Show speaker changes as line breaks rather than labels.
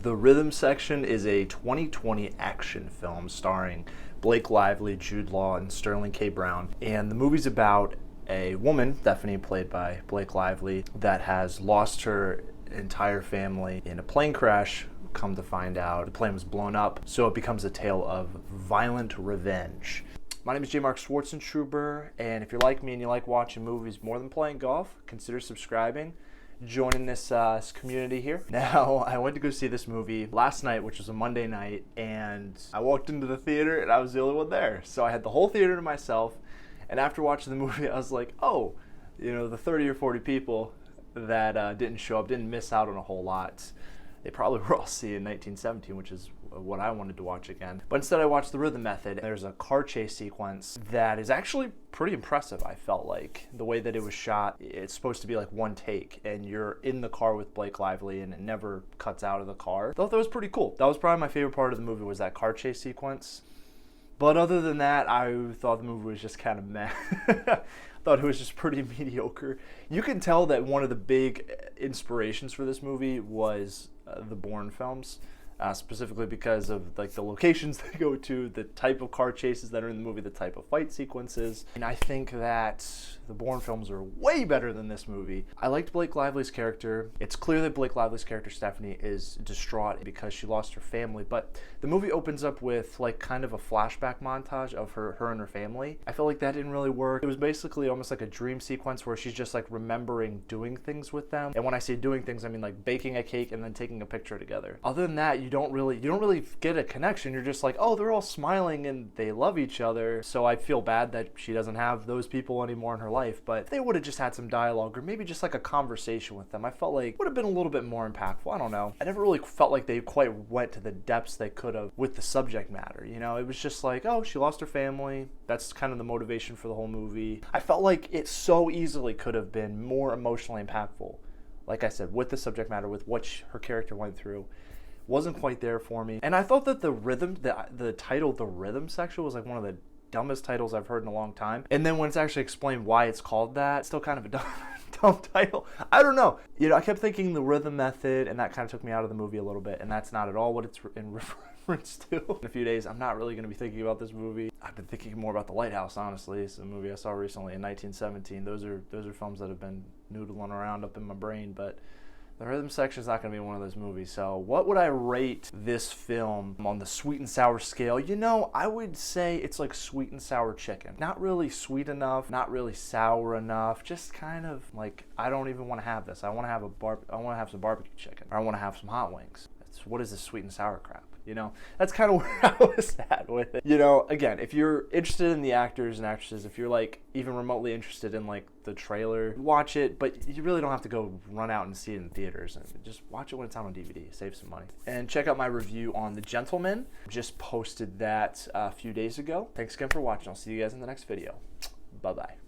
The Rhythm Section is a 2020 action film starring Blake Lively, Jude Law, and Sterling K. Brown. And the movie's about a woman, Stephanie, played by Blake Lively, that has lost her entire family in a plane crash. Come to find out, the plane was blown up, so it becomes a tale of violent revenge. My name is J. Mark Schwartzentruber, and if you're like me and you like watching movies more than playing golf, consider subscribing. Joining this community here. Now, I went to go see this movie last night, which was a Monday night, and I walked into the theater and I was the only one there. So I had the whole theater to myself, and after watching the movie, I was like, oh, you know, the 30 or 40 people that didn't show up didn't miss out on a whole lot. They probably were all seeing 1917, which is what I wanted to watch again. But instead I watched The Rhythm Method. There's a car chase sequence that is actually pretty impressive, I felt like. The way that it was shot, it's supposed to be like one take, and you're in the car with Blake Lively and it never cuts out of the car. I thought that was pretty cool. That was probably my favorite part of the movie, was that car chase sequence. But other than that, I thought the movie was just kind of meh. I thought it was just pretty mediocre. You can tell that one of the big inspirations for this movie was the Bourne films. Specifically because of like the locations they go to, the type of car chases that are in the movie, the type of fight sequences. And I think that the Bourne films are way better than this movie. I liked Blake Lively's character. It's clear that Blake Lively's character, Stephanie, is distraught because she lost her family, but the movie opens up with like kind of a flashback montage of her and her family. I feel like that didn't really work. It was basically almost like a dream sequence where she's just like remembering doing things with them. And when I say doing things, I mean like baking a cake and then taking a picture together. Other than that, you don't really get a connection. You're just like, oh, they're all smiling and they love each other. So I feel bad that she doesn't have those people anymore in her life. But if they would have just had some dialogue or maybe just like a conversation with them, I felt like it would have been a little bit more impactful. I don't know. I never really felt like they quite went to the depths they could have with the subject matter. You know, it was just like, oh, she lost her family. That's kind of the motivation for the whole movie. I felt like it so easily could have been more emotionally impactful. Like I said, with the subject matter, with what her character went through. Wasn't quite there for me. And I thought that the title, The Rhythm Section, was like one of the dumbest titles I've heard in a long time. And then when it's actually explained why it's called that, it's still kind of a dumb title. I don't know. You know, I kept thinking The Rhythm Method, and that kind of took me out of the movie a little bit, and that's not at all what it's in reference to. In a few days, I'm not really going to be thinking about this movie. I've been thinking more about The Lighthouse, honestly. It's a movie I saw recently in 1917. Those are films that have been noodling around up in my brain, but The Rhythm Section is not going to be one of those movies. So what would I rate this film on the sweet and sour scale? You know, I would say it's like sweet and sour chicken. Not really sweet enough, not really sour enough. Just kind of like, I don't even want to have this. I want to have some barbecue chicken, or I want to have some hot wings. What is this sweet and sour crap? You know, that's kind of where I was at with it. You know, again, if you're interested in the actors and actresses, if you're like even remotely interested in like the trailer, watch it, but you really don't have to go run out and see it in theaters. And just watch it when it's out on DVD, save some money. And check out my review on The Gentleman. Just posted that a few days ago. Thanks again for watching. I'll see you guys in the next video. Bye-bye.